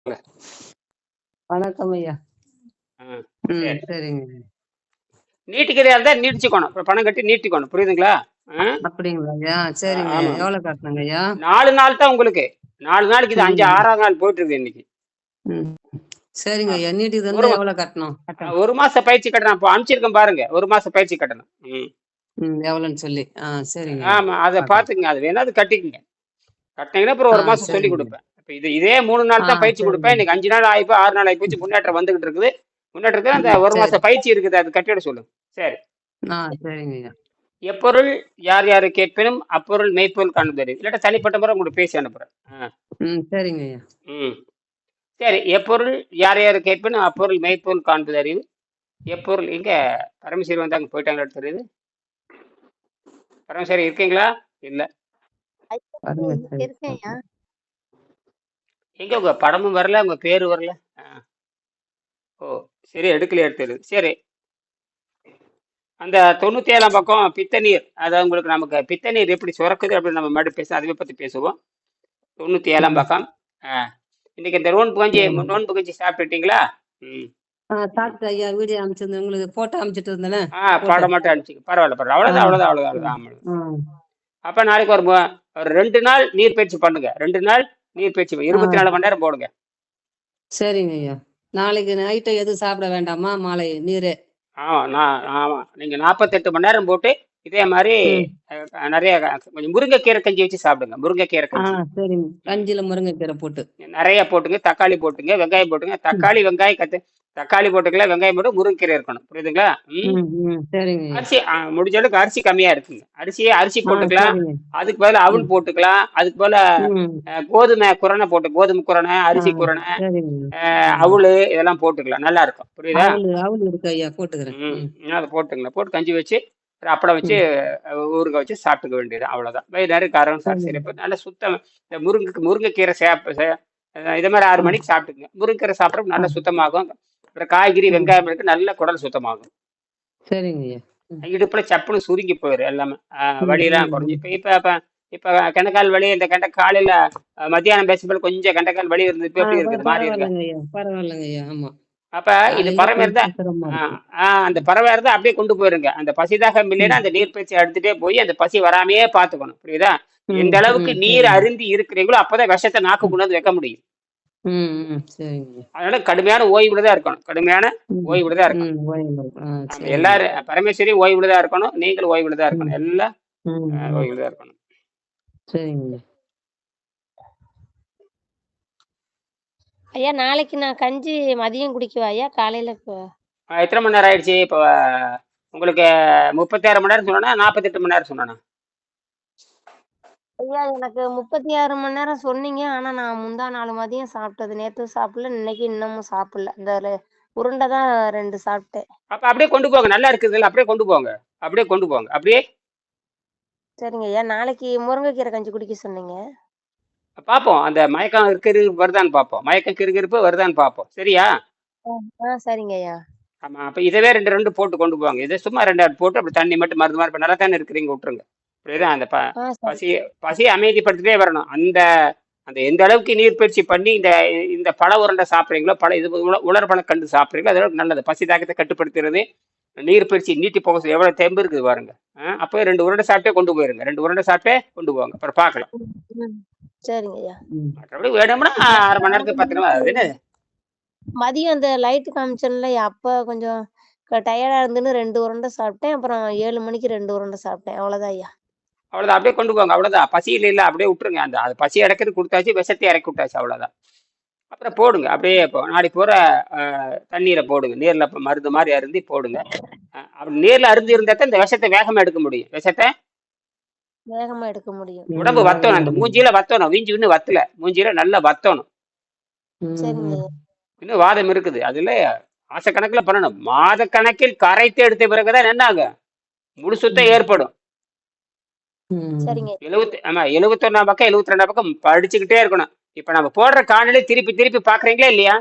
வணக்கம் ஐயா. ஆ, ம். சரி. சரிங்க. நீட்டிக்கிறதா இருந்தா நீட்டிச்சுக்கணும். அப்புறம் பணம் கட்டி நீட்டிக்கணும். புரியுதுங்களா? ஆ? அப்படிங்களா ஐயா? சரிங்க ஐயா. ஆமா. எவ்வளோ கட்டணுங்க ஐயா? 4 நாள் தான் உங்களுக்கு. 4 நாளைக்கு இது 5 ம். 6ஆவது நாள் போயிட்டு இருக்குது இன்னைக்கு. ம். சரிங்க ஆமா. ஐயா. நீட்டுக்கு ஒரு இருந்தா மா எவ்வளோ கட்டணும்? கட்டணம். 1 மாச பயிற்சி கட்டணம். இப்போ அனுப்பிச்சிருக்கேன் பாருங்க. 1 மாச பயிற்சி கட்டணம். ம். எவ்வளோன்னு சொல்லி. சரிங்க ஐயா. ஆமா. அத பார்க்குறேன். பார்த்துக்கங்க. அது வேணா அது கட்டிக்கங்க. கட்டுனீங்கன்னா அப்புறம் 1 மாசம் சொல்லிக் சரிங்க ஐயா. குடுப்பேன். இப்ப இதே 3 நாள் தான் பயிற்சி சரிங்க குடுப்பேன். ஐயா. இன்னைக்கு 5 நாள் ஆயிப்போய் 6 நாள் ஆயிப்போச்சு. முன்னேற்றம் வந்துகிட்டு இருக்குது. முன்னேற்றத்துல அந்த 1 சரி. மாச பயிற்சி இருக்குது. அது கட்டிட சொல்லுங்க. சரி. சரிங்க ஐயா. எப்பொருள் யார் யாரு கேட்பினும் அப்பொருள் மெய்ப்பொருள் காண்பது. இல்லாட்டா தனிப்பட்ட முறை உங்களுக்கு பேசி அனுப்புறேன். சரிங்க ஐயா. ம். சரி. எப்பொருள் யார் யாரு கேட்பினும் அப்பொருள் மெய்ப்பொருள் காண்பது அறிவு. எப்பொருள் எங்க பரமேஸ்வரி வந்தாங்க போயிட்டாங்களா தெரியுது. பரமேஸ்வரி இருக்கீங்களா? இல்ல. பாருங்க சரி. இருக்கேன்யா. எங்க உங்க படமும் வரல, உங்க பேரு வரல. ஓ சரி, எடுக்கலையா தெரியுது. சரி. அந்த 97ஆம் பக்கம் பித்தநீர், அதாவது உங்களுக்கு நமக்கு பித்தநீர் எப்படி சுரக்குது அப்படின்னு நம்ம மறுபடியும் பேச அதை பத்தி பேசுவோம். 97ஆம் பக்கம். இன்னைக்கு இந்த நோன்பு கஞ்சி சாப்பிட்டுட்டீங்களா? ம். சாப்பிட்டு ஐயா வீடியோ அனுப்பிச்சிருந்தேன். உங்களுக்கு போட்டோ அனுப்பிச்சிட்டு இருந்தேனே. படம் மட்டும் அனுப்பிச்சிங்க. பரவாயில்ல. அவ்வளோதான். அப்ப நாளைக்கு ஒரு 2 நாள் நீர் பயிற்சி பண்ணுங்க. 2 நாள் நீர் பயிற்சி 24 மணி நேரம் போடுங்க. சரிங்க ஐயா. நாளைக்கு நைட்டு எதுவும் சாப்பிட வேண்டாமா? மாலை நீரே. ஆமா. நீங்க 48 மணி நேரம் போட்டு இதே மாதிரி நிறைய கொஞ்சம் முருங்கைக்கீரை கஞ்சி வச்சு சாப்பிடுங்க. முருங்கைக்கீரை கஞ்சி. சரிங்க. கஞ்சில முருங்கைக்கீரை போட்டு. நிறைய போட்டுங்க. தக்காளி போட்டுங்க, வெங்காயம் போட்டுங்க. தக்காளி வெங்காயம் தக்காளி போட்டுக்கலாம், வெங்காயம் போட்டு முருங்கைக்கீரை இருக்கணும். புரியுதுங்களா? சரிங்க. அரிசி முடிஞ்ச அளவுக்கு அரிசி கம்மியா இருக்குங்க. அரிசி போட்டுக்கலாம். அதுக்கு பதிலா அவல் போட்டுக்கலாம். அதுக்கு பதிலா கோதுமை குரணை, அரிசி குரணை, அவளு இதெல்லாம் போட்டுக்கலாம். நல்லா இருக்கும். புரியுதா? அவல் இருக்கு ஐயா, போட்டுக்கிறேன். அதை போட்டுங்களா, போட்டு கஞ்சி வச்சு அப்பளம் வச்சு ஊறுகாய் வச்சு சாப்பிட்டுக்க வேண்டியது. அவ்வளவுதான். வயிறு காரம் சிறப்பு. நல்ல சுத்தம். இந்த முருங்கைக்கீரை இதே மாதிரி 6 மணிக்கு சாப்பிட்டுங்க. முருங்கைக்கீரை சாப்பிட்றது நல்லா சுத்தமாகும். அப்புறம் காய்கறி வெங்காயம் இருக்கு, நல்ல குடல் சுத்தமாகும். சரிங்க. இடுப்புல சப்புன்னு சுருங்கி போயிரு எல்லாமே. வலியெல்லாம் குறைஞ்சி இப்ப கெண்டைக்கால் வலி, இந்த காலையில மத்தியானம் பேசும்போது கொஞ்சம் கெண்டைக்கால் வலி இருந்து இப்ப எப்படி இருக்குது, மாறி இருக்கு. பரவாயில்லைங்க ஐயா. ஆமா. அப்ப இது பறவை இருந்தா அந்த பறவை இருந்தா அப்படியே கொண்டு போயிருங்க. அந்த பசிதாகம் இல்லைன்னா அந்த நீர் பயிற்சி எடுத்துட்டே போய் அந்த பசி வராமையே பாத்துக்கணும். புரியுதா? எந்த அளவுக்கு நீர் அருந்தி இருக்கிறீங்களோ அப்பதான் விஷத்தை நாக்கு கொண்டு வந்து வைக்க முடியும். அதனால கடுமையான ஓய்வுலதான் இருக்கணும். எல்லாரும் பரமேஸ்வரி ஓய்வுலதான் இருக்கணும். நீங்களும் ஓய்வுலதான் இருக்கணும். எல்லாம் ஓய்வுலதான் இருக்கணும். சரிங்க ஐயா. நாளைக்கு நான் கஞ்சி மதியம் குடிக்குவா ஐயா? காலையில எத்தனை மணி நேரம் ஆயிடுச்சு இப்போ உங்களுக்கு? 36 மணி நேரம் சொன்னா 48 மணி நேரம் சொன்னா? ஐயா எனக்கு 36 மணி நேரம் சொன்னீங்க. ஆனா நான் முந்தா நாள் மதியம் சாப்பிட்டது. நேத்து சாப்பிடல, இன்னைக்கு இன்னமும் சாப்பிடல. இந்த உருண்டை தான் 2 சாப்பிட்டேன். அப்ப அப்படியே கொண்டு போங்க. நல்லா இருக்குதுல்ல, அப்படியே கொண்டு போங்க. அப்படியே. சரிங்க ஐயா. நாளைக்கு முருங்கைக்கீரை கஞ்சி குடிக்க சொன்னீங்க. பாப்போம். அந்த மயக்கம் வருதான்னு பாப்போம். மயக்கம் கிருகிருப்பு வருதான்னு பாப்போம். சரியா? சரிங்க ஐயா. ஆமா. அப்ப இதவே 2 போட்டு கொண்டு போவாங்க. இதை சும்மா 2 போட்டு அப்படி தண்ணி மட்டும் மருந்து மாதிரி இப்ப நல்லா தானே இருக்கிறீங்க, விட்டுருங்க. புரியுதா? அந்த பசியை அமைதிப்படுத்திட்டே வரணும். அந்த எந்த அளவுக்கு நீர் பயிற்சி பண்ணி இந்த பழ உருண்டை சாப்பிட்றீங்களோ, உலர் பழ கண்டு சாப்பிட்றீங்களோ அதோட நல்லது. பசி தாக்கத்தை கட்டுப்படுத்துறது, நீர் பயிற்சி நீட்டி போக எவ்வளவு தெம்பு இருக்குது பாருங்க. அப்போ 2 உருண்டை சாப்பிட்டே கொண்டு போயிருங்க. 2 உருண்டை சாப்பிட்டே கொண்டு போவாங்க. அப்புறம் பார்க்கலாம். சரிங்க ஐயா. மற்றபடி வேணும்னா 1/2 மணி நேரத்துக்கு 10 நிமிஷம். அது என்ன மதியம் அந்த லைட் காமிச்சன்ல அப்ப கொஞ்சம் டயர்டா இருந்துன்னு 2 உருண்டை சாப்பிட்டேன். அப்புறம் 7 மணிக்கு 2 உருண்டை சாப்பிட்டேன். அவ்வளவுதான் ஐயா. அவ்வளவுதான். அப்படியே கொண்டு போங்க. அவ்வளவுதான். பசி இல்ல அப்படியே விட்டுருங்க. அது பசி இறக்கிறது கொடுத்தாச்சு, விஷத்தை இறக்கி விட்டாச்சு. அவ்வளவுதான். அப்புறம் போடுங்க. அப்படியே நாளைக்கு பூரா தண்ணீரை போடுங்க. நீர்ல மருந்து மாதிரி அருந்தி போடுங்க. அப்படி நீர்ல அருந்தி இருந்தா தான் இந்த விஷத்தை வேகமா எடுக்க முடியும். விஷத்தை வேகமா எடுக்க முடியும். உடம்பு வத்தணும். அந்த மூஞ்சியில வத்தணும். வீஞ்சி இன்னும் வத்தல. மூஞ்சியில நல்லா வத்தணும். இன்னும் வாதம் இருக்குது. அதுல மாசக்கணக்கில் பண்ணணும். மாத கணக்கில் கரைத்து எடுத்த பிறகுதான் என்ன ஆகும், முழு சுத்தம் ஏற்படும். 71 பக்கம் 72 பக்கம் படிச்சுக்கிட்டே இருக்கணும். இப்ப நம்ம போடுற காணொலி திருப்பி பாக்குறீங்களா இல்லையா?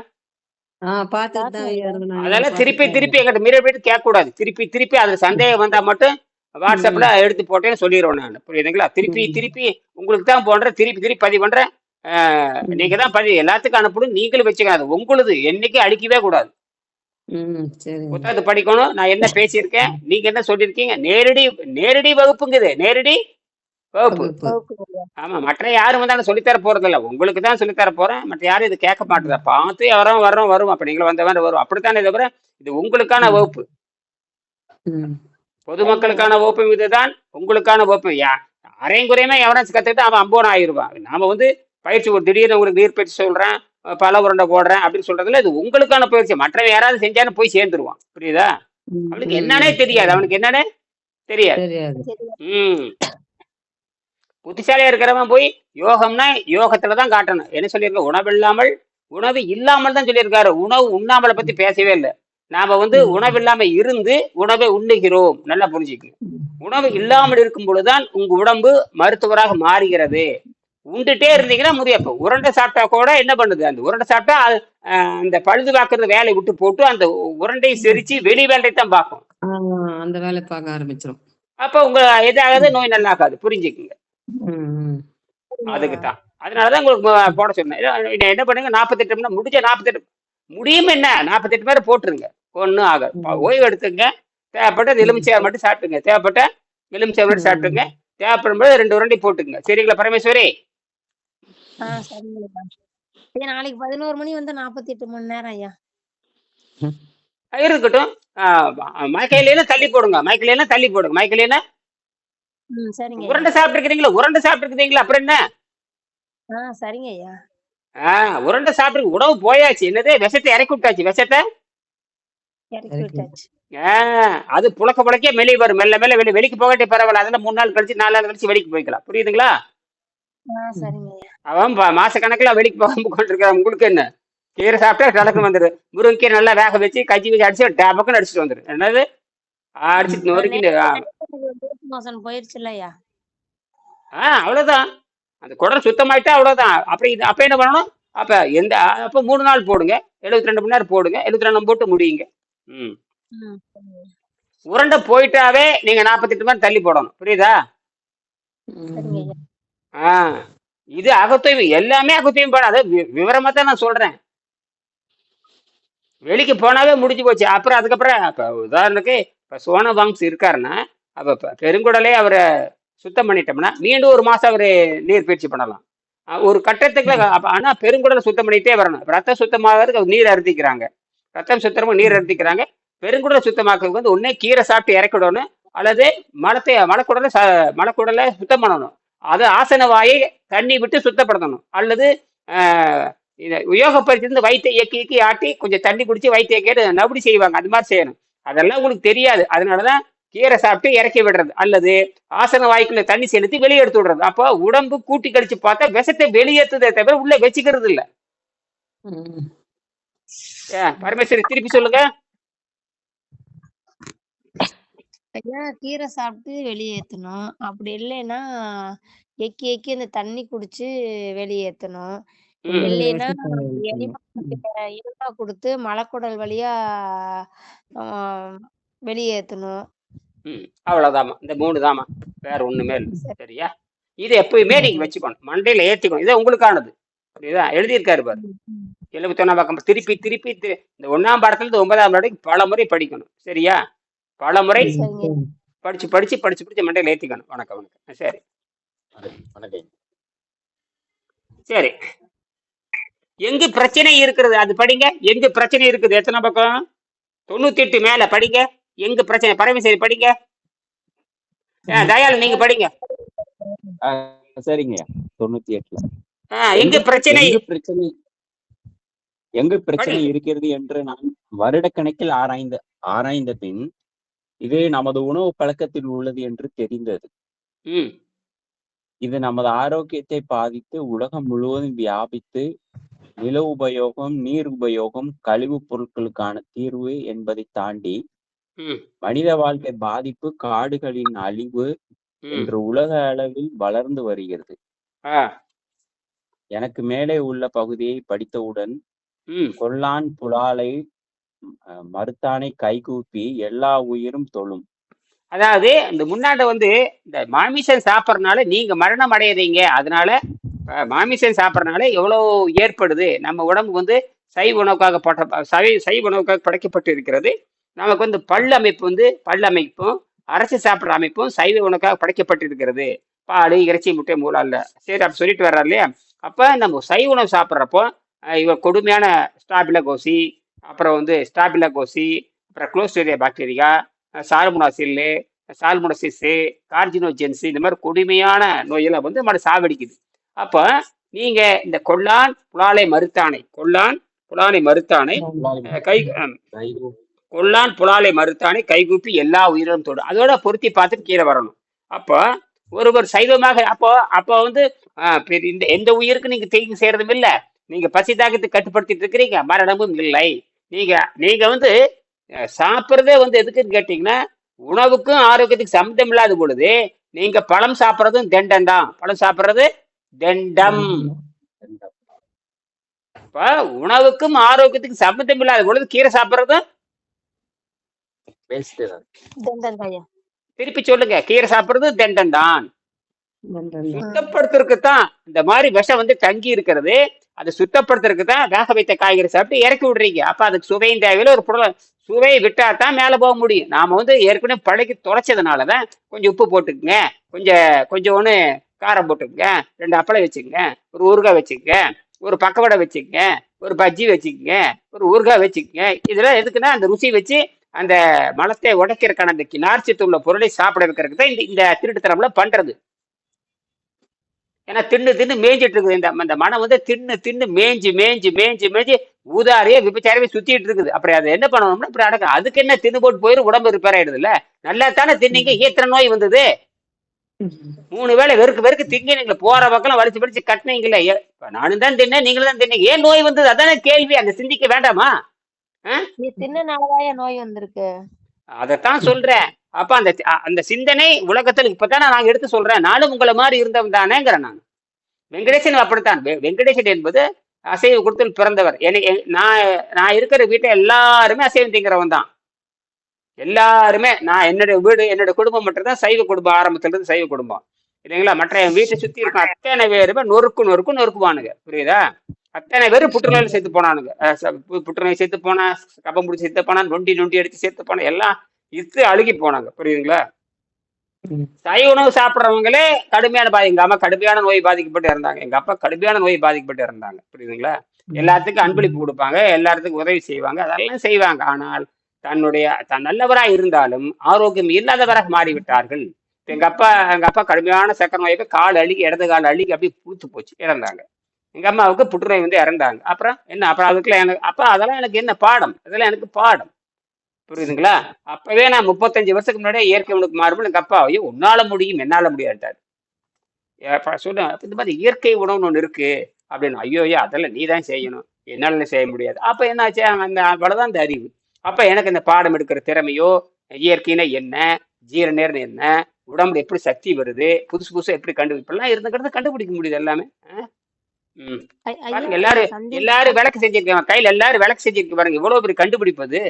அதெல்லாம் திருப்பி எங்கிட்ட மீறி கேட்க கூடாது. திருப்பி அதுல சந்தேகம் வந்தா மட்டும் வாட்ஸ்அப்ல எடுத்து போட்டேன்னு சொல்லிடுவேன் நான். புரியுதுங்களா? திருப்பி உங்களுக்கு தான் போடுறேன். திருப்பி பதிவு பண்றேன். நீங்க தான் பதிவு எல்லாத்துக்கும் அனுப்பணும், நீங்களும் வச்சுக்காது உங்களுது என்னைக்கு அழிக்கவே கூடாது. சரிங்க. புத்தகத்தை படிக்கணும், நான் என்ன பேசியிருக்கேன், நீங்க என்ன சொல்லியிருக்கீங்க, நேரடி நேரடி வகுப்புங்குது, நேரடி வகுப்பு. ஆமா, மற்ற யாரும் வந்து சொல்லித்தர போறது இல்ல, உங்களுக்கு தான் சொல்லித்தர போறேன், மற்ற யாரும் இது கேட்க மாட்டேதா, பார்த்து வரோம் அப்ப நீங்களும் வந்த மாதிரி வரும், அப்படித்தானே தவிர இது உங்களுக்கான வகுப்பு, பொதுமக்களுக்கான வகுப்பு இதுதான், உங்களுக்கான வகுப்பு. அரையும் குறையுமே எவனாச்சும் கத்துக்கிட்டு அவன் அம்போனம் ஆயிடுவான். நாம வந்து பயிற்சி ஒரு திடீர்னு உங்களுக்கு நீர் பயிற்சி சொல்றேன், பல உருண்டை போடுறேன் அப்படின்னு சொல்றதுல இது உங்களுக்கான பயிற்சி, மற்றவன் யாராவது செஞ்சாலும் போய் சேர்ந்துருவான். புரியுதா? அவனுக்கு என்னன்னே தெரியாது, அவனுக்கு என்னன்னே தெரியாது. புத்திசாலியா இருக்கிறவன் போய் யோகம்னா யோகத்துலதான் காட்டணும். என்ன சொல்லியிருக்க, உணவு இல்லாமல் தான் சொல்லியிருக்காரு. உணவு உண்ணாமலை பத்தி பேசவே இல்லை. நாம வந்து உணவு இல்லாம இருந்து உணவை உண்ணுகிறோம், நல்லா புரிஞ்சுக்கு. உணவு இல்லாமல் இருக்கும் பொழுதுதான் உங்க உடம்பு மருத்துவராக மாறுகிறது. உண்டுட்டே இருந்தீங்கன்னா முடியப்போ உருண்டை சாப்பிட்டா கூட என்ன பண்ணுது, அந்த உருண்டை சாப்பிட்டா அந்த பழுது பார்க்கறது வேலையை விட்டு போட்டு அந்த உருண்டையை செரிச்சு வெளி வேலையை தான் பார்க்கும், அந்த வேலை பார்க்க ஆரம்பிச்சிடும். அப்ப உங்க எதாவது நோய் நல்லா ஆகாது, புரிஞ்சுக்குங்க. அதுக்குத்தான், அதனாலதான் உங்களுக்கு போட சொன்னேன். என்ன பண்ணுங்க, 48 மணி முடிஞ்ச 48 முடியும், என்ன 48 பேரை போட்டுருங்க, ஒன்றும் ஆகாது. ஓய்வு எடுத்துங்க, தேவைப்பட்ட எலுமிச்சை மட்டும் சாப்பிட்டுங்க, தேவைப்பட்ட எலுமிச்சை மட்டும் சாப்பிட்டுங்க, தேவைப்படும் போது 2 உருண்டை போட்டுங்க. சரிங்களா பரமேஸ்வரி? நாளைக்கு 11 மணி வந்து 48 மணி நேரம் ஐயா இருக்கட்டும். மைக்கையில தள்ளி போடுங்க, மைக்கில தள்ளி போடுங்க, மைக்கில உருண்டை சாப்பிட்டு அப்புறம் என்ன? சரிங்க ஐயா. உருண்டை சாப்பிட்டு உணவு போயாச்சு, என்னது விஷத்தை இறக்கி விட்டாச்சு, விஷத்தை அது புழக்க வெளியே வரும், மெல்ல மெல்ல வெளிக்கு போகட்டே பரவாயில்ல, அதெல்லாம் 3 நாள் கழிச்சு 4 நாள் கழிச்சு வெளிக்கு போய்க்கலாம், புரியுதுங்களா? அவன் மாச கணக்குல வெளிக்கு போகாம கொண்டிருக்கான். உங்களுக்கு என்ன, கீரை சாப்பிட்டா கலக்கு வந்துரு, முருங்கீரை நல்லா வேக வச்சு கஞ்சி வச்சு அடிச்சு டபக்குன்னு அடிச்சுட்டு வந்துரு, என்னது அடிச்சுட்டு நொறுக்கிட்டு போயிருச்சு இல்லையா? அவ்வளவுதான், அந்த குடல் சுத்தமாயிட்டா அவ்வளவுதான். அப்ப என்ன பண்ணணும், அப்ப 3 நாள் போடுங்க, 72 மணி நேரம் போடுங்க, 72 போட்டு முடியுங்க. உருண்டை போயிட்டாவே நீங்க 48 மணி தள்ளி போடணும், புரியுதா? இது அகத்தொய்வு, எல்லாமே அகத்தொய்வு பாடம், அதை விவரமா தான் நான் சொல்றேன். வெளிக்கு போனாவே முடிஞ்சு போச்சு. அப்புறம் அதுக்கப்புறம் இப்ப உதாரணத்துக்கு இப்ப சோனவாங்ஸ் இருக்காருன்னா, அப்ப பெருங்குடலே அவரை சுத்தம் பண்ணிட்டோம்னா மீண்டும் 1 மாசம் அவரு நீர் பயிற்சி பண்ணலாம், ஒரு கட்டத்துக்குள்ள. ஆனா பெருங்குடலை சுத்தம் பண்ணிட்டே வரணும். ரத்தம் சுத்தமாகிறதுக்கு நீர் அறுத்திக்கிறாங்க, ரத்தம் சுத்தமா நீர் அறுத்திக்கிறாங்க. பெருங்குடலை சுத்தமாக்குறதுக்கு வந்து ஒன்னே கீரை சாப்பிட்டு இறக்கிடணும், அல்லது மலக்குடலை சுத்தம் பண்ணணும், அது ஆசன வாயை தண்ணி விட்டு சுத்தப்படுத்தணும், அல்லது யோக பயிற்சி இருந்து வயிற்றை இயக்கி ஆட்டி கொஞ்சம் தண்ணி குடிச்சு வயிற்றை கேட்டு நபடி செய்வாங்க, அது மாதிரி செய்யணும். அதெல்லாம் உங்களுக்கு தெரியாது, அதனாலதான் கீரை சாப்பிட்டு இறக்கி விடுறது, அல்லது ஆசன வாய்க்குள்ள தண்ணி செலுத்தி வெளியே எடுத்து விடுறது. அப்போ உடம்பு கூட்டி கழிச்சு பார்த்தா விஷத்தை வெளியேற்றுதே தவிர உள்ள வச்சுக்கிறது இல்ல. பரமேஸ்வரி திருப்பி சொல்லுங்க. கீரை சாப்பிட்டு வெளியேற்றணும், அப்படி இல்லைன்னா எக்கி அந்த தண்ணி குடிச்சு வெளியேற்றணும், இல்லைன்னா எலும்பா கொடுத்து மலக்குடல் வழியா வெளியேற்றணும். அவ்வளவுதாமா, இந்த 3 தாமா, வேற ஒண்ணுமே இல்லை. சரியா? இது எப்பயுமே நீங்க வச்சுக்கணும், மண்டையில ஏத்திக்கணும், இது உங்களுக்கானது. புரியுதா? எழுதியிருக்காரு பாரு, 71 பக்கம். திருப்பி இந்த 1ஆம் பாடத்துல இருந்து 9ஆம் பாடத்துக்கு பல முறை படிக்கணும். சரியா? பல முறை படிச்சு மண்டையில ஏத்திக்கணும். வணக்கம். சரி சரி, எங்கு பிரச்சனை இருக்கிறது அது படிங்க. எங்கு பிரச்சனை இருக்குது, எத்தனை பக்கம்? 98 மேல படிங்க. எங்க பிரச்சனை, பரமேஸ்வரி படிங்க. தயால் நீங்க படிங்க. சரிங்க. 98ல எங்க பிரச்சனை இருக்கிறது என்று நான் வருடக்கணக்கில் ஆராய்ந்த பின் இது நமது உணவு பழக்கத்தில் உள்ளது என்று தெரிந்தது. இது நமது ஆரோக்கியத்தை பாதித்து உலகம் முழுவதும் வியாபித்து நில உபயோகம், நீர் உபயோகம், கழிவுப் பொருட்களுக்கான தீர்வு என்பதை தாண்டி மனித வாழ்க்கை பாதிப்பு, காடுகளின் அழிவு என்று உலக அளவில் வளர்ந்து வருகிறது. எனக்கு மேலே உள்ள பகுதியை படித்தவுடன் கொல்லான் புலாலை மறுத்தானை கைகூப்பி எல்லா உயிரும் தொழும். அதாவது இந்த முன்னாடி வந்து இந்த மாமிசம் சாப்பிட்றதுனால நீங்க மரணம் அடையறீங்க, அதனால மாமிசம் சாப்பிட்றதுனால எவ்வளோ ஏற்படுது. நம்ம உடம்பு வந்து சைவ உணவுக்காக சைவ உணவுக்காக படைக்கப்பட்டு இருக்கிறது. நமக்கு வந்து பல் அமைப்பும் அரைச்சி சாப்பிட்ற அமைப்பும் சைவ உணவுக்காக படைக்கப்பட்டு இருக்கிறது. பால், இறைச்சி, முட்டை, மூலம் அல்ல. சரி, அப்படி சொல்லிட்டு வர்றாரு இல்லையா? அப்போ நம்ம சைவ உணவு சாப்பிட்றப்போ இவ கொடுமையான ஸ்டாபிலோகோசி, அப்புறம் வந்து ஸ்டாபிலோகோசி, அப்புறம் குளோஸ்டீரியா பாக்டீரியா, சால்மோனாசில்லு, சால்மோனசிஸு, கார்ஜினோஜென்ஸ், இந்த மாதிரி கொடுமையான நோயெல்லாம் வந்து நம்மளை சாவடிக்குது. அப்போ நீங்க இந்த கொல்லான் புலாலை மருத்தானை கொல்லான் புலாலை மருத்தானை கைகூப்பி எல்லா உயிரும் தொடும், அதோட பொருத்தி பார்த்துட்டு கீழே வரணும். அப்போ ஒருவர் சைவமாக அப்போ வந்து இந்த எந்த உயிருக்கு நீங்க தீங்கு செய்யறதும் இல்லை, நீங்க பசி தாக்கத்தை கட்டுப்படுத்திட்டு இருக்கிறீங்க, மரணமும் இல்லை. நீங்க வந்து சாப்பிட்றதே வந்து எதுக்குன்னு கேட்டீங்கன்னா உணவுக்கும் ஆரோக்கியத்துக்கு சம்மந்தம் இல்லாத பொழுது நீங்க பழம் சாப்பிட்றதும் தண்டம் தான். பழம் சாப்பிட்றது தண்டம். இப்ப உணவுக்கும் ஆரோக்கியத்துக்கு சம்மந்தம் இல்லாத பொழுது கீரை சாப்பிட்றதும் திருப்பி சொல்லுங்க, கீரை சாப்பிட்றது தண்டம் தான். சுத்தப்படுத்துறதுக்கு தான் இந்த மாதிரி விஷம் வந்து தங்கி இருக்கிறது. அதை சுத்தப்படுத்துறதுக்கு தான் வேக வைத்த காய்கறி சாப்பிட்டு இறக்கி விடுறீங்க. அப்ப அதுக்கு சுவையும் தேவையில்ல. ஒரு பொருள் சுவையை விட்டா தான் மேலே போக முடியும். நாம வந்து ஏற்கனவே பழகி தொலைச்சதுனாலதான் கொஞ்சம் உப்பு போட்டுக்குங்க, கொஞ்சம் ஒன்று காரம் போட்டுக்குங்க, 2 அப்பளம் வச்சுக்கங்க, ஒரு ஊறுகாய் வச்சுக்கங்க, ஒரு பக்கவடை வச்சுக்கங்க, ஒரு பஜ்ஜி வச்சுக்கங்க, ஒரு ஊறுகாய் வச்சுக்கங்க. இதெல்லாம் எதுக்குன்னா அந்த ருசி வச்சு அந்த மலத்தை உடைக்கிறக்கான அந்த நார்ச்சத்து உள்ள பொருளை சாப்பிட வைக்கிறதுக்கு தான் இந்த திருட்டுத்தனம்ல பண்றது. ஏன்னா தின்னு மேய்ஞ்சிட்டு இருக்குது. இந்த மனம் வந்து தின்னு மேய்ஞ்சி ஊதாரியே விபச்சாரவே சுத்திட்டு இருக்குது. அப்புறம் அதை என்ன பண்ணணும்னா இப்படி அடக்க, அதுக்கு என்ன தின்னு போட்டு போயிடும், உடம்பு ரிப்பேர் ஆயிடுது இல்ல. நல்லா தானே தின்னீங்க, ஈத்திர நோய் வந்தது. 3 வேளை வெறுக்கு திங்க, நீங்க போற பக்கம் வலிச்சு கட்டினீங்களே. நானும் தான் தின்னேன், நீங்களும் தான் தின்னீங்க, ஏன் நோய் வந்தது? அதானே கேள்வி. அங்க சிந்திக்க வேண்டாமா? நோய் வந்திருக்கு, அதைத்தான் சொல்றேன். அப்ப அந்த சிந்தனை உலகத்தில் இப்பதானே நான் எடுத்து சொல்றேன். நானும் உங்களை மாதிரி இருந்தவன் தானேங்கிறேன் நான். வெங்கடேசன் அப்படித்தான். வெங்கடேசன் என்பது அசைவ குலத்தில் பிறந்தவர். நான் இருக்கிற வீட்டை எல்லாருமே அசைவம் திங்கிறவன் தான். எல்லாருமே. நான் என்னுடைய வீடு, என்னுடைய குடும்பம் மட்டும் தான் சைவ குடும்பம். ஆரம்பத்துல இருந்து சைவ குடும்பம் இல்லைங்களா? மற்ற என் வீட்டை சுத்தி இருக்கும் அத்தனை பேருமே நொறுக்குவானுங்க. புரியுதா? அத்தனை பேரும் புற்றுநோயில் செத்து போனானுங்க. புற்றுநோய் செத்து போனா, கப்பம் பிடிச்சி செத்து போனா, நொண்டி அடிச்சு செத்து போனா, எல்லாம் இத்து அழுகி போனாங்க. புரியுதுங்களா? சைவ உணவு சாப்பிட்றவங்களே கடுமையான எங்க அம்மா கடுமையான நோய் பாதிக்கப்பட்டு இறந்தாங்க, எங்க அப்பா கடுமையான நோய் பாதிக்கப்பட்டு இறந்தாங்க. புரியுதுங்களா? எல்லாத்துக்கும் அன்பளிப்பு கொடுப்பாங்க, எல்லாத்துக்கும் உதவி செய்வாங்க, அதெல்லாம் செய்வாங்க. ஆனால் தன் நல்லவராக இருந்தாலும் ஆரோக்கியம் இல்லாதவராக மாறிவிட்டார்கள். எங்க அப்பா கடுமையான சக்கரை நோய்க்கு இடது கால் அழுகி அப்படியே புழுத்து போச்சு, இறந்தாங்க. எங்க அம்மாவுக்கு புற்றுநோய் வந்து இறந்தாங்க. அப்புறம் அதுக்குள்ள அதெல்லாம் எனக்கு என்ன பாடம்? அதெல்லாம் எனக்கு பாடம். புரியுதுங்களா? அப்பவே நான் 35 வருஷத்துக்கு முன்னாடியே இயற்கை உணவுக்கு மாறும்போது எங்க அப்பா, ஐயோ உன்னால முடியும், என்னால முடியாட்டாரு. சொல்ல இந்த மாதிரி இயற்கை உணவுன்னு ஒண்ணு இருக்கு அப்படின்னு. ஐயோ அதெல்லாம் நீ தான் செய்யணும், என்னால செய்ய முடியாது. அப்ப என்னாச்சு, அந்த அவ்வளவுதான் இந்த அறிவு. அப்ப எனக்கு இந்த பாடம் எடுக்கிற திறமையோ, இயற்கைனா என்ன, ஜீரணம் என்ன, உடம்புல எப்படி சக்தி வருது, புதுசா எப்படி இப்பெல்லாம் இருந்துக்கிறது கண்டுபிடிக்க முடியுது எல்லாமே. பாருங்க, எல்லாரும் விளக்கு செஞ்சிருக்காங்க, கையில எல்லாரும் விளக்கு செஞ்சிருக்கு பாருங்க, இவ்வளவு பெரிய கண்டுபிடிப்பது.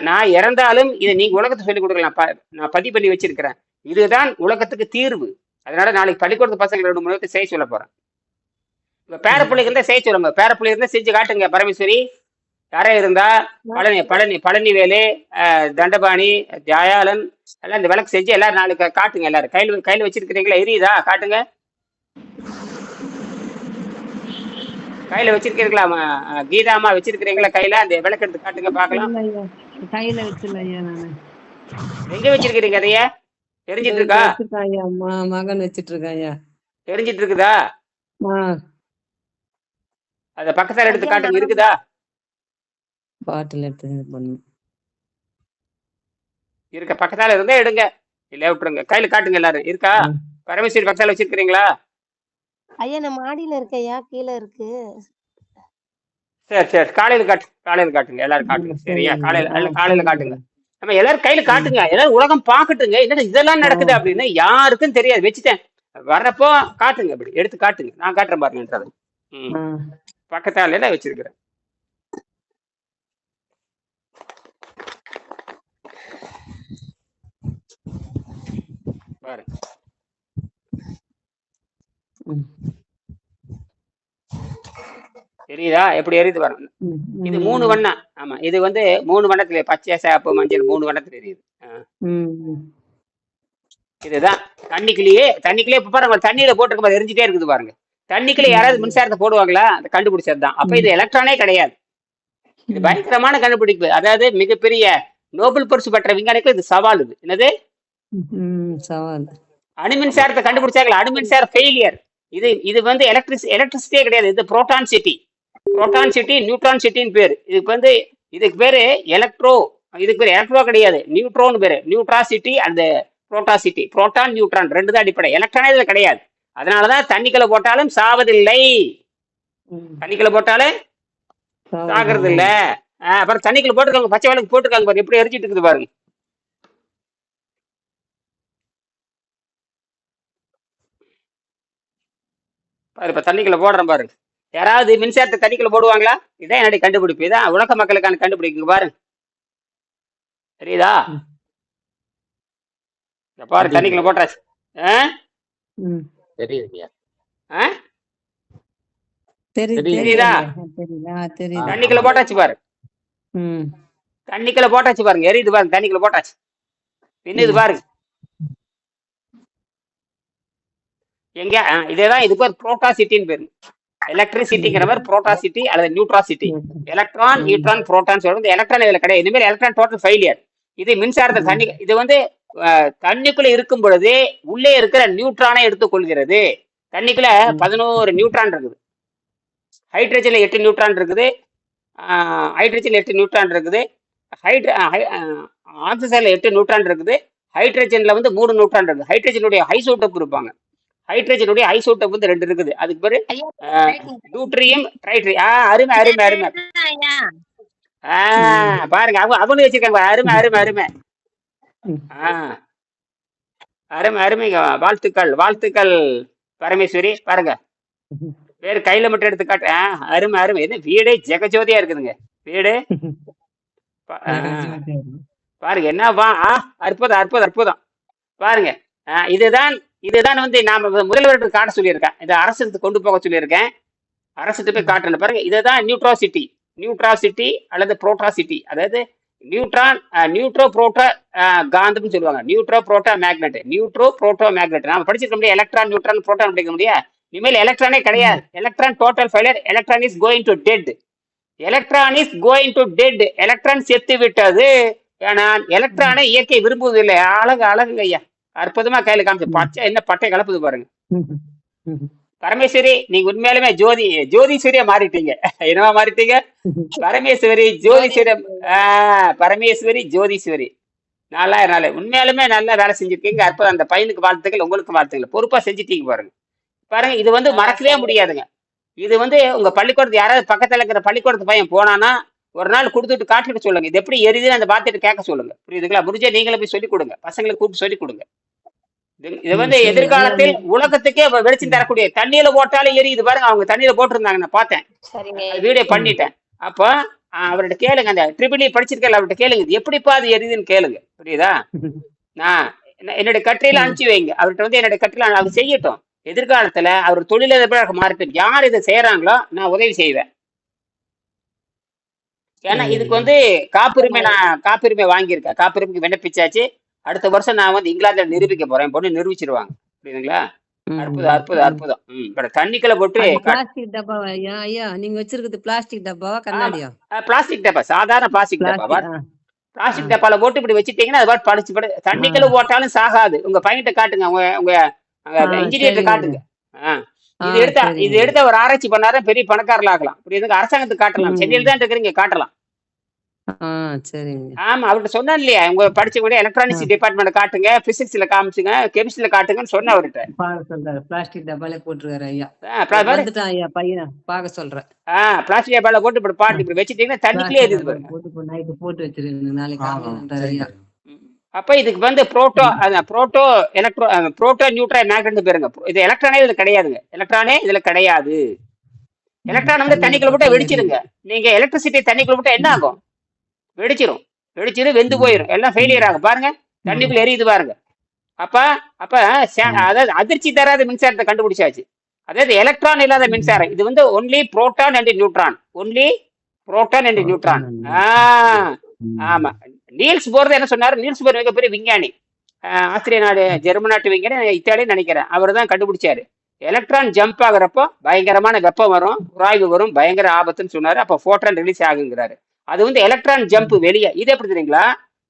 நான் இறந்தாலும் இதை நீங்க உலகத்துக்கு சொல்லிக் கொடுக்கலாம், நான் பதிவு பண்ணி வச்சிருக்கிறேன். இதுதான் உலகத்துக்கு தீர்வு. அதனால நாளைக்கு பள்ளிக்கூடத்து பசங்க 2 3 பேருக்கு செய்ய சொல்ல போறேன். இப்ப பேரப்பிள்ளைகள் தான் செய்ய சொல்லுங்க, பேரப்பிள்ளை இருந்தா செஞ்சு காட்டுங்க. பரமேஸ்வரி யாரே இருந்தா, பழனிவேலு, தண்டபாணி, ஜயாலன் எல்லாம் இந்த விளக்கு செஞ்சு எல்லாரும் நாளைக்கு காட்டுங்க. எல்லாரும் கையில வச்சிருக்கிறீங்களா? எரியுதா? காட்டுங்க. கையில வச்சிருக்கீங்களா? கீதாமா வச்சிருக்கிறீங்களா கையில? அந்த விளக்கு எடுத்து காட்டுங்க பாக்கலாம். கையில வச்சிருல ஐயா. நானு எங்க வச்சிருக்கிறீங்க? அதைய தெரிஞ்சிட்டு இருக்கா? மகன் வச்சிட்டு இருக்காயா? தெரிஞ்சிட்டு இருக்குதா? அத பக்கத்தால எடுத்து காட்டுங்க. இருக்குதா? பாட்டில் எடுத்து இருக்க பக்கத்தால இருந்தா எடுங்க, இல்ல விட்டுருங்க. கையில காட்டுங்க எல்லாரும். இருக்கா? பரமேஸ்வரி பக்கத்தால வச்சிருக்கிறீங்களா? ஐயா நான் மாடியில இருக்கேயா, கீழே இருக்கு. சரி காலையில காட்டுங்க எல்லாரும் காட்டுங்க. சரியா? காலையில காட்டுங்க. நம்ம எல்லாரும் கையில காட்டுங்க, எல்லாரும் உலகம் பாக்கட்டுங்க. என்ன இதெல்லாம் நடக்குது அப்படின்னு யாருக்கும் தெரியாது. வச்சுட்டேன், வர்றப்போ காட்டுங்க, அப்படி எடுத்து காட்டுங்க. நான் காட்டுறேன் பாருங்க. பக்கத்தால வச்சிருக்கிறேன் பாருங்க. ம், தெரியுதா எப்படி எரியுது பாருங்க. ம், இது ம், 3 ம், வண்ணம். ஆமா, இது வந்து 3 வண்ணத்துல பச்சை, சிவப்பு, மஞ்சள் 3 வண்ணத்துல எரியுது. ம், ம். இதுதான் தண்ணிக்குள்ளேயே இப்ப பாருங்க, தண்ணியில போட்டுருக்க பாரு, எரிஞ்சிட்டே இருக்குது பாருங்க. தண்ணிக்குள்ள யாராவது மின்சாரத்தை போடுவாங்களா? அதை கண்டுபிடிச்சது தான். அப்ப இது எலக்ட்ரானே கிடையாது. இது பயங்கரமான கண்டுபிடிப்பு. அதாவது மிகப்பெரிய நோபல் பரிசு பெற்ற விஞ்ஞானிக்கு இது சவால். இது என்னது? சவால். அணு மின்சாரத்தை கண்டுபிடிச்சாங்களா? அணு மின்சார ஃபெயிலியர். இது வந்து எலக்ட்ரிசிட்டியே கிடையாது. இது புரோட்டான் சிட்டி, நியூட்ரான் சிட்டின்னு பேரு. இதுக்கு பேரு எலக்ட்ரோ. இதுக்கு பேரு எலக்ட்ரோ கிடையாது, நியூட்ரோன்னு பேரு. நியூட்ராசிட்டி அந்த புரோட்டாசிட்டி. புரோட்டான் நியூட்ரான் ரெண்டு தான் அடிப்படை. எலக்ட்ரானே இதுல கிடையாது. அதனாலதான் தண்ணிக்குள்ள போட்டாலும் சாவதில்லை. தண்ணிக்குள்ள போட்டாலும் சாகிறது இல்ல. அப்புறம் தண்ணிக்குள்ள போட்டுருக்காங்க, பச்சை விளக்கு போட்டுருக்காங்க பாரு, எப்படி எரிஞ்சிட்டு இருக்குது பாருங்க. பாரு, இப்ப தண்ணிக்குள்ள போடுறேன் பாருங்க. யாராவது மின்சாரத்தை தண்ணிக்குள்ள போடுவாங்களா? இதான் என்னுடைய கண்டுபிடிப்பு. இதான் உலக மக்களுக்கான கண்டுபிடிப்பு பாருங்க. தெரியுதா? பாரு, தண்ணிக்குள்ள போட்டாச்சு. தெரியுதா? தண்ணிக்குள்ள போட்டாச்சு பாரு. தண்ணிக்குள்ள போட்டாச்சு பாருங்க, எரியுது பாருங்க. தண்ணிக்குள்ள போட்டாச்சு, பின்னுது பாருங்க. எங்க இதேதான். இது பேர் புரோட்டாசிட்டின்னு பேரு. எலக்ட்ரிசிட்டிங்கிற மாதிரி புரோட்டாசிட்டி அல்லது நியூட்ராசிட்டி. எலக்ட்ரான், நியூட்ரான், புரோட்டான் சொல்றது. எலக்ட்ரான் இதுல கிடையாது. இனிமேல் எலக்ட்ரான் டோட்டல் ஃபெயிலியர். இது மின்சாரத்தை தண்ணி, இது வந்து தண்ணிக்குள்ள இருக்கும் பொழுது உள்ளே இருக்கிற நியூட்ரானை எடுத்துக்கொள்கிறது. தண்ணிக்குள்ள 11 நியூட்ரான் இருக்குது. ஹைட்ரஜன்ல 8 நியூட்ரான் இருக்குது. ஹைட்ரஜன்ல 8 நியூட்ரான் இருக்குது. ஆக்சிஜன்ல 8 நியூட்ரான் இருக்குது. ஹைட்ரஜன்ல வந்து 3 நியூட்ரான் இருக்குது. ஹைட்ரஜனுடைய ஐசோடோப் இருப்பாங்க. ஹைட்ரஜனுடைய ஐசோடோப் வந்து 2 இருக்குது. அதுக்கு பேரு டியூட்ரியம், ட்ரைட்ரியம். அருமை அருமை அருமை. பாருங்க, அவனு வச்சிருக்காங்க. அருமை அருமை அருமை. அருமை அருமைங்க. வாழ்த்துக்கள் வாழ்த்துக்கள் பரமேஸ்வரி. பாருங்க, வேறு கையில மட்டும் எடுத்து காட்டு. அருமை அருமை. என்ன வீடே ஜெகஜோதியா இருக்குதுங்க வீடு. பாருங்க, என்ன வா, அற்புதம் அற்புதம் அற்புதம். பாருங்க, இதுதான் வந்து நாம முதல்வருக்கு காட்ட சொல்லியிருக்கேன். இதை அரசுக்கு கொண்டு போக சொல்லியிருக்கேன். அரசுக்கு போய் காட்டணும். பாருங்க, இதுதான் நியூட்ராசிட்டி அல்லது புரோட்டாசிட்டி. அதாவது நியூட்ரோ புரோட்டோ காந்தம்னு சொல்லுவாங்க. நியூட்ரோ புரோட்டோ மேக்னெட். நாம படிச்சிருக்க முடியாது. எலக்ட்ரான், நியூட்ரான், புரோட்டான் படிக்க முடியாது. இனிமேல் எலக்ட்ரானே கிடையாது. Electron total failure. Electron is going to dead. Electron செத்து விட்டது. ஏன்னா எலக்ட்ரானை இயற்கை விரும்புவதில்லை. அழகுங்க ஐயா, அற்புதமா கையில காமிச்சு. பச்சை என்ன பட்டை கலப்புது பாருங்க. பரமேஸ்வரி, நீங்க உண்மையாலுமே ஜோதிஸ்வரியா மாறிட்டீங்க. என்னவா மாறிட்டீங்க? பரமேஸ்வரி ஜோதிஸ்வரி. நல்லா உண்மையாலுமே நல்லா வேலை செஞ்சிருக்கீங்க. அற்புதம். அந்த பையனுக்கு வாழ்த்துக்கள், உங்களுக்கு வாழ்த்துக்கள். பொறுப்பா செஞ்சுட்டீங்க பாருங்க. பாருங்க, இது வந்து மறக்கவே முடியாதுங்க. இது வந்து உங்க பள்ளிக்கூடத்து யாராவது பக்கத்துல இருக்கிற பள்ளிக்கூடத்து பையன் போனானா ஒரு நாள் கொடுத்துட்டு காட்டிட்டு சொல்லுங்க, இது எப்படி எரியுதுன்னு அந்த பார்த்துட்டு கேட்க சொல்லுங்க. புரியுதுங்களா? முடிஞ்சா நீங்களே போய் சொல்லிக் கொடுங்க, பசங்களுக்கு கூப்பிட்டு சொல்லிக் கொடுங்க. இது வந்து எதிர்காலத்தில் உலகத்துக்கே வெளிச்சம் தரக்கூடிய. தண்ணியில போட்டாலும் எரியுது பாருங்க. அவங்க தண்ணியில போட்டிருந்தாங்க, நான் பார்த்தேன், வீடியோ பண்ணிட்டேன். அப்போ அவர்கிட்ட கேளுங்க, அந்த ட்ரிபிள் படிச்சிருக்கல, அவர்கிட்ட கேளுங்க, இது எப்படிப்பா அது எரியுதுன்னு கேளுங்க. புரியுதா? நான் என்னுடைய கட்டுரையில அனுப்பிச்சு வைங்க. அவர்கிட்ட வந்து என்னுடைய கட்டுரையில அவர் செய்யட்டும். எதிர்காலத்துல அவர் தொழிலதிபராக மாறிட்டு யார் இதை செய்யறாங்களோ நான் உதவி செய்வேன். ஏன்னா இதுக்கு வந்து காப்புரிமை வாங்கியிருக்கேன். காப்புரிமைக்கு விண்ணப்பிச்சாச்சு. அடுத்த வருஷம் நான் வந்து இங்கிலாந்துல நிரூபிக்க போறேன். பொண்ணு நிரூபிச்சிருவாங்க. புரியுதுங்களா? அற்புதம் அற்புதம் அற்புதம். தண்ணிக்குள்ள போட்டு பிளாஸ்டிக் டப்பாவா ஐயா? நீங்க வச்சிருக்கிறது பிளாஸ்டிக் டப்பாவா கண்ணாடியா? பிளாஸ்டிக் டப்பா, சாதாரண பிளாஸ்டிக் டப்பா. பிளாஸ்டிக் டப்பால போட்டு இப்படி வச்சுட்டீங்கன்னா அது பாட்டு படிச்சு தண்ணிக்குள்ள போட்டாலும் சாகாது. உங்க பையன்கிட்ட காட்டுங்க, உங்க இன்ஜினியர் காட்டுங்க. இது எடுத்த ஒரு ஆராய்ச்சி பண்ணாதான் பெரிய பணக்காரர்கள் ஆகலாம். புரியுதுங்க? அரசாங்கத்துக்கு காட்டலாம். சென்னையில் தான் இருக்கிறீங்க, காட்டலாம். ஆமா, அவர்கிட்ட சொன்னா இல்லையா, உங்க படிச்ச கூட எலக்ட்ரானிக்ஸ் டிபார்ட்மெண்ட் காட்டுங்க, பிசிக்ஸ்ல காமிச்சுங்க, கெமிஸ்ட்ரியில காட்டுங்கன்னு சொன்ன அவர்கிட்ட. பிளாஸ்டிக் டப்பால போட்டுருக்காரு ஐயா. பிளாஸ்டிக் டப்பால போட்டு இப்படி பாட்டு இப்படி வச்சுட்டீங்கன்னா தண்ணிக்குள்ளே இருக்குது பாருங்க. போட்டு வச்சிருக்கீங்க, நாளைக்கு. அப்ப இதுக்கு வந்து புரோட்டோ நியூட்ரான் மேக்னெட் பேருங்க. இது எலக்ட்ரானே இதுல கிடையாதுங்க. எலக்ட்ரான் வந்து தண்ணிக்குள்ள போட்டா வெடிச்சிருங்க. நீங்க எலக்ட்ரிசிட்டி தண்ணிக்குள்ள போட்டா என்ன ஆகும்? வெடிச்சிரும், வெந்து போயிடும், எல்லாம் ஃபெயிலியர் ஆகும். பாருங்க, தண்ணிக்குள்ள எரியுது பாருங்க. அப்ப அதாவது அதிர்ச்சி தராத மின்சாரத்தை கண்டுபிடிச்சாச்சு. அதாவது எலக்ட்ரான் இல்லாத மின்சாரம். இது வந்து only proton and neutron, only proton and neutron. ஆமா, நீல்ஸ் போர் என்ன சொன்னாரு? நீல்ஸ் போர் மிகப்பெரிய விஞ்ஞானி, ஆஸ்திரிய நாடு, ஜெர்மன் நாட்டு விஞ்ஞானி, இத்தாலின்னு நினைக்கிறேன். அவர் தான் கண்டுபிடிச்சாரு எலக்ட்ரான் ஜம்ப் ஆகுறப்போ பயங்கரமான வெப்பம் வரும், உராய்வு வரும், பயங்கர ஆபத்துன்னு சொன்னாரு. அப்போ போட்டான் ரிலீஸ் ஆகுங்கிறாரு. அது வந்து எலக்ட்ரான் ஜம்ப் வெளியே. இது எப்படி தெரியுங்களா?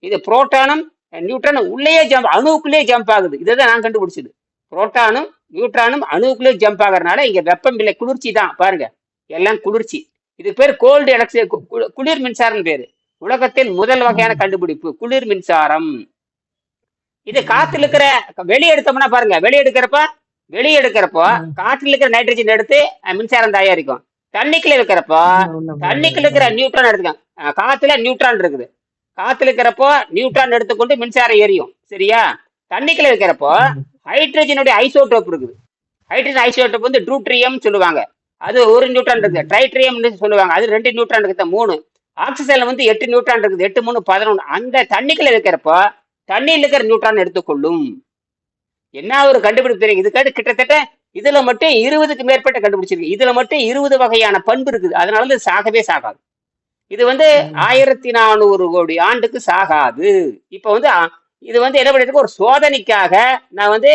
இது புரோட்டானும் நியூட்ரானும் உள்ளேயே ஜம்ப், அணுவுக்குள்ளேயே ஜம்ப் ஆகுது. இதைதான் நான் கண்டுபிடிச்சது. புரோட்டானும் நியூட்ரானும் அணுவுக்குள்ளே ஜம்ப் ஆகிறதுனால இங்க வெப்பம் இல்லை, குளிர்ச்சி தான். பாருங்க, எல்லாம் குளிர்ச்சி. இதுக்கு பேர் கோல்டு எலக்ட்ரிக், குளிர் மின்சாரம் பேரு. உலகத்தின் முதல் வகையான கண்டுபிடிப்பு குளிர் மின்சாரம். இது காத்துல இருக்கிற வெளியே எடுத்தோம்னா பாருங்க, வெளியே எடுக்கிறப்போ காற்றுல இருக்கிற நைட்ரஜன் எடுத்து மின்சாரம் தயாரிக்கும். தண்ணிக்குள்ள இருக்கிறப்போ தண்ணிக்குள்ள இருக்கிற நியூட்ரான் எடுத்துக்காங்க. காத்துல நியூட்ரான் இருக்குது, காத்துல இருக்கிறப்போ நியூட்ரான் எடுத்துக்கொண்டு மின்சாரம் எரியும். சரியா? தண்ணிக்குள்ள இருக்கிறப்போ ஹைட்ரஜனுடைய ஐசோடோப் இருக்குது. ஹைட்ரஜன் ஐசோடோப் வந்து ட்ரூட்ரியம் சொல்லுவாங்க. அது ஒரு நியூட்ரான் இருக்குது. ட்ரைட்ரியம் சொல்லுவாங்க, அது 2 நியூட்ரான் இருக்குது. 3. ஆக்சிஜன்ல வந்து 8 நியூட்ரான் இருக்குது. 8 3 11. அந்த தண்ணிக்குள்ள இருக்கிறப்போ தண்ணியில் இருக்கிற நியூட்ரான் எடுத்துக்கொள்ளும். என்ன ஒரு கண்டுபிடிப்பு தெரியும்? இதுக்காக கிட்டத்தட்ட இதுல மட்டும் 20க்கு மேற்பட்ட கண்டுபிடிச்சிருக்கு. இதுல மட்டும் 20 வகையான பண்பு இருக்குது. அதனால வந்து சாகவே சாகாது. இது வந்து 1400 கோடி ஆண்டுக்கு சாகாது. இப்ப வந்து இது வந்து என்ன பண்ணிட்டு ஒரு சோதனைக்காக நான் வந்து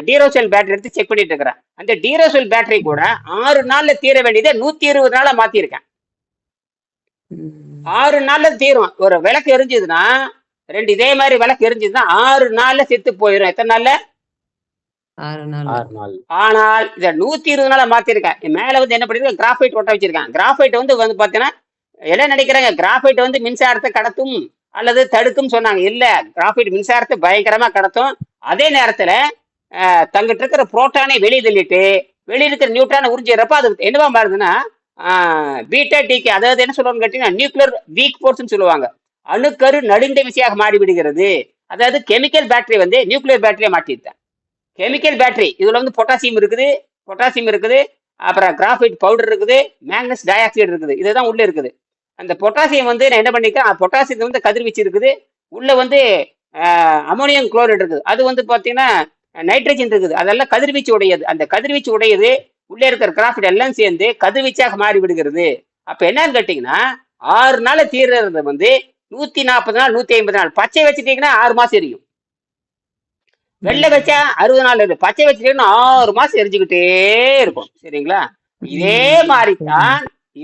டீரோசெல் பேட்டரி எடுத்து செக் பண்ணிட்டு இருக்கிறேன். அந்த டீரோசெல் பேட்டரி கூட 6 நாள்ல தீர வேண்டியதை 120 நாளா மாத்திருக்கேன். 6 நாள்ல தீரும். ஒரு விளக்கு எரிஞ்சதுன்னா, 2 இதே மாதிரி விளக்கு எரிஞ்சதுன்னா 6 நாள்ல செத்து போயிடும். எத்தனை நாள்ல? 6 நாள். ஆனால் இதை 120 நாளா மாத்திருக்கேன். மேல வந்து என்ன பண்ணிருக்கேன்? கிராஃபைட் ஒட்ட வச்சிருக்கேன். கிராஃபைட் வந்து பாத்தீங்கன்னா என்ன நினைக்கிறாங்க, கிராஃபைட் வந்து மின்சாரத்தை கடத்தும் அல்லது தடுக்கும் சொன்னாங்க. இல்ல, கிராஃபைட் மின்சாரத்தை பயங்கரமா கடத்தும். அதே நேரத்துல தங்கிட்டு இருக்கிற புரோட்டானை வெளியே தள்ளிட்டு வெளியே இருக்கிற நியூட்ரானை உறிஞ்சிடுறப்ப அது என்னவா மாறுதுன்னா பீட்டா டிகே, அதாவது என்ன சொல்லுவாங்க கேட்டீங்கன்னா நியூக்ளியர் வீக் போர்ஸ்ன்னு சொல்லுவாங்க. அணுக்கரு நடிந்த விசையாக மாறிவிடுகிறது. அதாவது கெமிக்கல் பேட்டரி வந்து நியூக்ளியர் பேட்டரியை மாற்றிட்டேன். கெமிக்கல் பேட்டரி இதுல வந்து பொட்டாசியம் இருக்குது, அப்புறம் கிராஃபைட் பவுடர் இருக்குது, மேக்னஸ் டை ஆக்சைடு இருக்குது. இதுதான் உள்ள இருக்குது. அந்த பொட்டாசியம் வந்து நான் என்ன பண்ணிருக்கேன், பொட்டாசியத்தை வந்து கதிர்வீச்சு இருக்குது. உள்ள வந்து அமோனியம் குளோரைடு இருக்குது. அது வந்து பாத்தீங்கன்னா நைட்ரஜன் இருக்குது. அதெல்லாம் கதிர்வீச்சு உடையது. அந்த கதிர்வீச்சு உடையது உள்ளே இருக்கிற கிராஃபைட் எல்லாம் சேர்ந்து கதிர்வீச்சாக மாறி விடுகிறது. அப்ப என்னன்னு கேட்டீங்கன்னா 6 நாள் தீர்றது வந்து 140 நாள் 150 நாள். பச்சை வச்சுட்டீங்கன்னா 6 மாசம் எரியும். வெள்ளை வச்சா 60 நாள் இருக்கு. பச்சை வச்சுட்டீங்கன்னா 6 மாசம் எரிஞ்சுக்கிட்டே இருக்கும். சரிங்களா?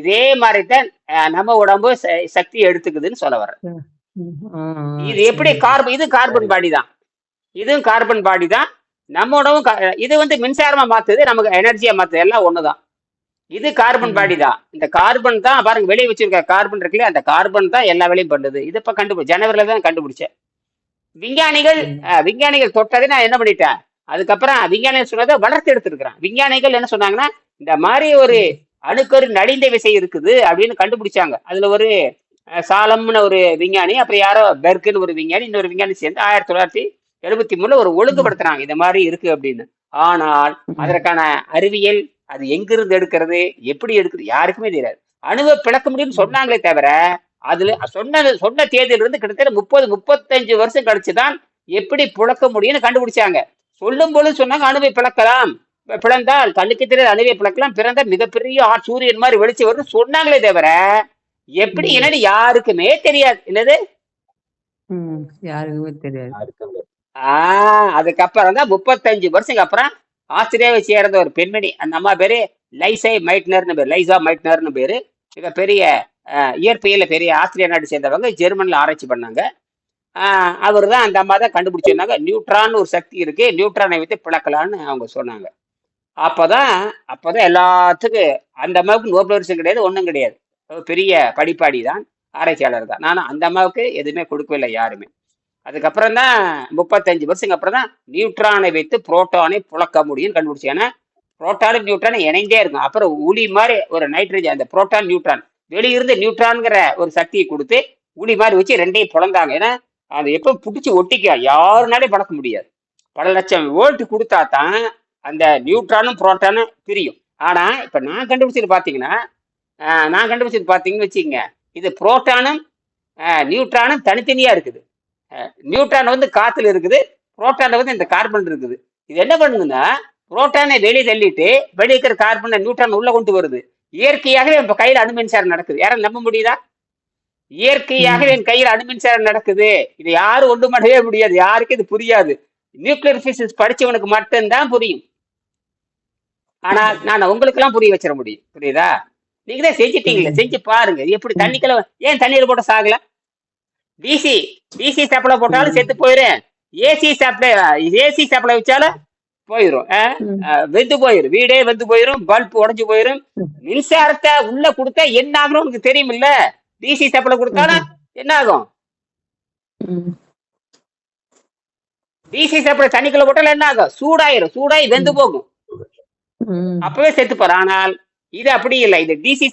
இதே மாதிரிதான் நம்ம உடம்பு சக்தி எடுத்துக்குதுன்னு சொல்ல வர்றேன். இது எப்படி இது கார்பன் பாடி தான். இதுவும் கார்பன் பாடி தான். நம்ம உடம்பும் இது வந்து மின்சாரமா மாத்துது, நமக்கு எனர்ஜியா மாத்துது. எல்லாம் ஒண்ணுதான். இது கார்பன் பாடி தான். இந்த கார்பன் தான் பாருங்க வெளியே வச்சிருக்க கார்பன் இருக்குல்ல, அந்த கார்பன் தான் எல்லா வேலையும் பண்ணுது. இது இப்ப ஜனவரில தான் கண்டுபிடிச்சேன். விஞ்ஞானிகள் தொட்டதை நான் என்ன பண்ணிட்டேன், அதுக்கப்புறம் விஞ்ஞானிகள் சொன்னதை வளர்த்து எடுத்துருக்கிறேன். விஞ்ஞானிகள் என்ன சொன்னாங்கன்னா, இந்த மாதிரி ஒரு அணுக்கரு நடிந்த விசை இருக்குது அப்படின்னு கண்டுபிடிச்சாங்க. அதுல ஒரு சாலம்னு ஒரு விஞ்ஞானி, அப்புறம் யாரோ பெர்க்னு ஒரு விஞ்ஞானி, இன்னொரு விஞ்ஞானி சேர்ந்து 1973 ஒரு ஒழுங்குபடுத்துறாங்க இந்த மாதிரி இருக்கு அப்படின்னு. ஆனால் அதற்கான அறிவியல், அது எங்கிருந்து எடுக்கிறது, எப்படி எடுக்குது யாருக்குமே தெரியாது. அணுவை பிளக்க முடியும்னு சொன்னாங்களே தவிர அதுல சொன்ன தேதியிலிருந்து கிட்டத்தட்ட 30-35 வருஷம் கழிச்சுதான் எப்படி பிளக்க முடியும்னு கண்டுபிடிச்சாங்க. சொல்லும் போது சொன்னாங்க அணுவை பிளக்கலாம், பிளந்தால் கண்ணுக்கு தெரியாத அணுவை பிளக்கலாம், பிறந்த மிகப்பெரிய சூரியன் மாதிரி வெளிச்சு வரும்னு சொன்னாங்களே தவிர எப்படி என்னன்னு யாருக்குமே தெரியாது. என்னது யாருக்குமே தெரியாது. அதுக்கப்புறம் தான் 35 வருஷத்துக்கு அப்புறம் ஆஸ்திரேலியாவை சேர்ந்த ஒரு பெண்மணி, அந்த அம்மா பேரு லைசா மைட்னர்னு பேரு, மிகப்பெரிய இயற்பியல பெரிய ஆஸ்திரேலியா நாடு சேர்ந்தவங்க, ஜெர்மன்ல ஆராய்ச்சி பண்ணாங்க. அவர் தான் அந்த அம்மா தான் கண்டுபிடிச்சிருந்தாங்க நியூட்ரான் ஒரு சக்தி இருக்கு, நியூட்ரானை வைத்து பிளக்கலான்னு அவங்க சொன்னாங்க. அப்பதான் எல்லாத்துக்கும் அந்த அம்மாவுக்கு நோபல் பரிசு கிடையாது, ஒன்றும் கிடையாது. பெரிய படிப்பாடி தான், ஆராய்ச்சியாளர் தான். நானும் அந்த அம்மாவுக்கு எதுவுமே கொடுக்கவில்லை யாருமே. அதுக்கப்புறம் தான் 35 வருஷத்துக்கு அப்புறம் தான் நியூட்ரானை வைத்து புரோட்டானை புழக்க முடியும்னு கண்டுபிடிச்சு. ஏன்னா புரோட்டானும் நியூட்ரானை இணைந்தே இருக்கும். அப்புறம் உளி மாதிரி ஒரு நைட்ரஜன், அந்த புரோட்டான் நியூட்ரான் வெளியிருந்து நியூட்ரான்ங்கிற ஒரு சக்தியை கொடுத்து உளி மாதிரி வச்சு ரெண்டையும் புலந்தாங்க. ஏன்னா அது எப்போ பிடிச்சி ஒட்டிக்க யாருனாலே பழக்க முடியாது. பல லட்சம் வோல்ட் கொடுத்தா தான் அந்த நியூட்ரானும் புரோட்டானும் பிரியும். ஆனா இப்ப நான் கண்டுபிடிச்சது பாத்தீங்கன்னு வச்சுக்கோங்க, இது புரோட்டானும் நியூட்ரானும் தனித்தனியா இருக்குது. நியூட்ரான் வந்து காத்துல இருக்குது, புரோட்டான் வந்து இந்த கார்பன் இருக்குது. இது என்ன பண்ணுதுன்னா புரோட்டானை வெளியே தள்ளிட்டு வெளியே இருக்கிற கார்பனை நியூட்ரான் உள்ள கொண்டு வருது. இயற்கையாகவே இப்ப கையில அணு மின்சாரம் நடக்குது. யாரும் நம்ப முடியுதா? இயற்கையாகவே என் கையில அணு மின்சாரம் நடக்குது. இது யாரும் ஒன்று பண்ணவே முடியாது. யாருக்கும் இது புரியாது. நியூக்ளியர் பிசிக்ஸ் படிச்சவனுக்கு மட்டும்தான் புரியும். ஆனா நான் உங்களுக்கு எல்லாம் புரிய வச்சிட முடியும். புரியுதா? நீங்க தான் செஞ்சுட்டீங்களே, செஞ்சு பாருங்க. எப்படி தண்ணிக்குள்ள ஏன் தண்ணீர் போட்ட சாகல? டிசி சப்ளை போட்டாலும் செத்து போயிரும். ஏசி சப்ளை வச்சாலும் போயிரும். வெந்து போயிரும், வீடே வெந்து போயிரும், பல்ப் உடஞ்சு போயிரும். மின்சாரத்தை உள்ள கொடுத்தா என்ன ஆகணும் உனக்கு தெரியும் இல்ல? டிசி சப்ளை கொடுத்தாலும் என்ன ஆகும்? டிசி சப்ளை தண்ணிக்குள்ள போட்டாலும் என்ன ஆகும்? சூடாகி வெந்து போகும். அப்பவே செத்து போற. ஆனால் இது அப்படி இல்லை. இது டிசி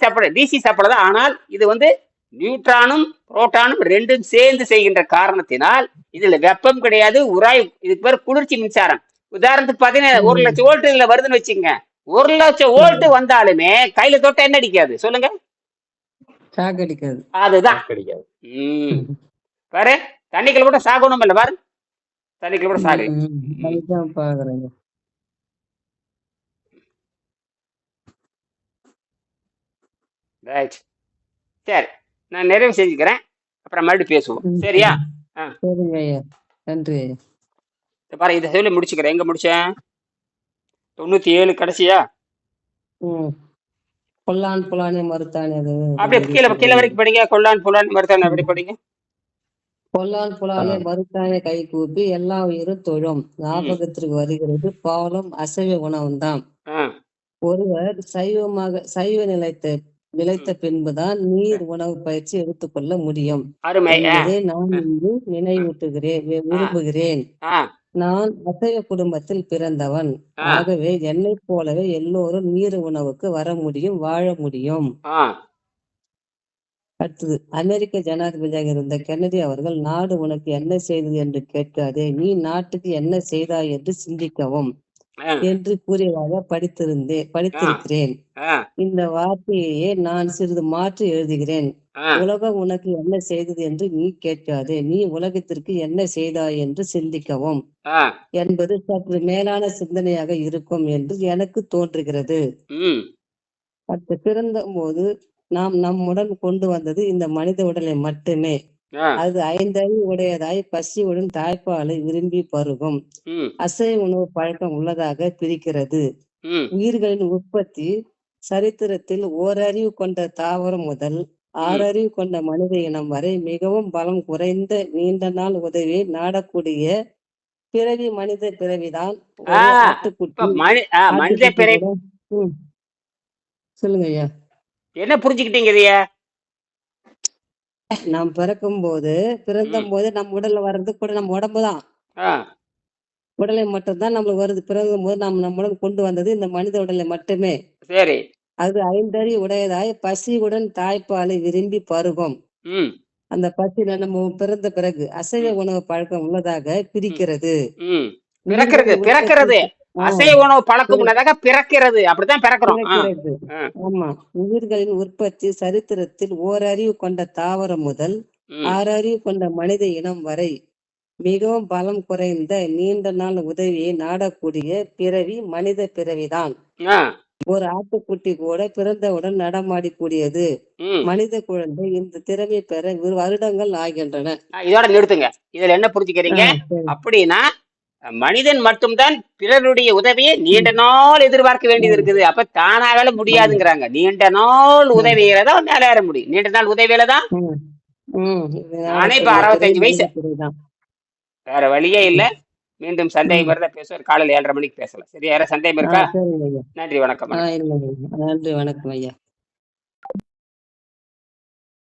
சப்ளை தான். ஆனால் இது நியூட்ரானும் புரோட்டானும் ரெண்டும் சேர்ந்து செய்கின்ற காரணத்தினால் இதுல வெப்பம் கிடையாது, உராய். இதுக்கு பேர் குளிர்ச்சி மின்சாரம். உதாரணத்துக்கு பாத்தீங்கன்னா 1,00,000 வோல்ட் இதுல வருதுன்னு வச்சுங்க. 1,00,000 வோல்ட் வந்தாலுமே கையில தொட்ட என்ன அடிக்காது சொல்லுங்க? அதுதான் கிடைக்காது. பாரு, தண்ணிக்குள்ள கூட சாகணும் இல்ல? பாரு, தண்ணிக்குள்ள கூட சாகு. ரைட், சரி, நான் நிறைவு செஞ்சுக்கிறேன். அப்புறம் மறுபடியும் பேசுவோம். சரியா? நன்றி. பாரு, இதை சொல்லி முடிச்சுக்கிறேன். எங்க முடிச்சேன்? 97 கடைசியா? கொல்லான் புலானே மறுத்தானே. அப்படியே கீழே வரைக்கும் படிங்க. கொல்லான் புலானே மறுத்தானே அப்படி படிங்க. கொல்லான் புலானே மறுத்தானே கை கூப்பி எல்லா உயிரும் தொழும். ஞாபகத்திற்கு வருகிறது பாலும் அசைவ உணவும் தான். ஒருவர் சைவ நிலைத்த பின்புதான் நீர் உணவு பயிற்சி எடுத்துக்கொள்ள முடியும். நான் இங்கு நினைவூட்டுகிறேன், விரும்புகிறேன். நான் அசைவ குடும்பத்தில் பிறந்தவன். ஆகவே என்னை போலவே எல்லோரும் நீர் உணவுக்கு வர முடியும், வாழ முடியும். அடுத்தது, அமெரிக்க ஜனாதிபதியாக இருந்த கென்னடி அவர்கள், நாடு உனக்கு என்ன செய்தது என்று கேட்காதே, நீ நாட்டுக்கு என்ன செய்தாய் என்று சிந்திக்கவும் என்று கூறியதாக படித்திருக்கிறேன். இந்த வார்த்தையே நான் சிறிது மாற்றி எழுதுகிறேன். உலகம் உனக்கு என்ன செய்தது என்று நீ கேட்காதே, நீ உலகத்திற்கு என்ன செய்தாய் என்று சிந்திக்கவும் என்பது சற்று மேலான சிந்தனையாக இருக்கும் என்று எனக்கு தோன்றுகிறது. அடுத்து, பிறந்த போது நாம் நம்முடன் கொண்டு வந்தது இந்த மனித உடலை மட்டுமே. அது 5 அறிவு உடையதாய் பசியுடன் தாய்ப்பாலை விரும்பி பருகும். அசைவ உணவு பழக்கம் உள்ளதாக பிரிக்கிறது. உயிர்களின் உற்பத்தி சரித்திரத்தில் ஓரறிவு கொண்ட தாவரம் முதல் 6 அறிவு கொண்ட மனித இனம் வரை மிகவும் பலம் குறைந்த நீண்ட நாள் உதவியை நாடக்கூடிய பிறவி மனித பிறவிதான். சொல்லுங்க ஐயா, என்ன புரிஞ்சுக்கிட்டீங்க? நாம் பிறந்த போது நம்ம உடல்ல வர்றது கூட நம்ம உடம்புதான், உடலை மட்டும்தான் நம்மளுக்கு வருது. பிறக்கும் போது நம்மளுடன் கொண்டு வந்தது இந்த மனித உடலை மட்டுமே. சரி. அது 5 அறிவு உடையதாய் பசியுடன் தாய்ப்பாலை விரும்பி பருகும். அந்த பசியில நம்ம பிறந்த பிறகு அசைவ உணவு பழக்கம் உள்ளதாக பிரிக்கிறது. அசைவ உணவு பழக்கம் உள்ளதாக பிறக்கிறது. அப்படித்தான் பிறக்கிறோம். ஆமா, உயிர்களின் உற்பத்தி சரித்திரத்தில் ஓரறிவு கொண்ட தாவரம் முதல் 6 அறிவு கொண்ட மனித இனம் வரை மிகவும் பலம் குறைந்த நீண்ட நாள் உதவியை நாடக்கூடிய பிறவி மனித பிறவிதான். ஒரு ஆட்டுக்குட்டி கூட பிறந்தவுடன் நடமாடிக்கூடியது. மனித குழந்தை இந்த திறமை பெற வருடங்கள் ஆகின்றன. இதோட நிறுத்துங்க. இதுல என்ன புரிஞ்சுக்கிறீங்க அப்படின்னா, மனிதன் மட்டும்தான் பிறருடைய உதவியை நீண்ட நாள் எதிர்பார்க்க வேண்டியது இருக்குது. அப்ப தானாக முடியாதுங்கிறாங்க. நீண்ட நாள் உதவியில தான் மேல ஏற முடியும். நீண்ட நாள் உதவியில தான். நானே இப்ப 65 வயசு, வேற வழியே இல்ல. மீண்டும் சந்தேகம் வருதா பேசுவார். காலையில் 7:30 மணிக்கு பேசலாம். சரி, யார சந்தேகம் இருக்கா? நன்றி, வணக்கம். நன்றி, வணக்கம் ஐயா.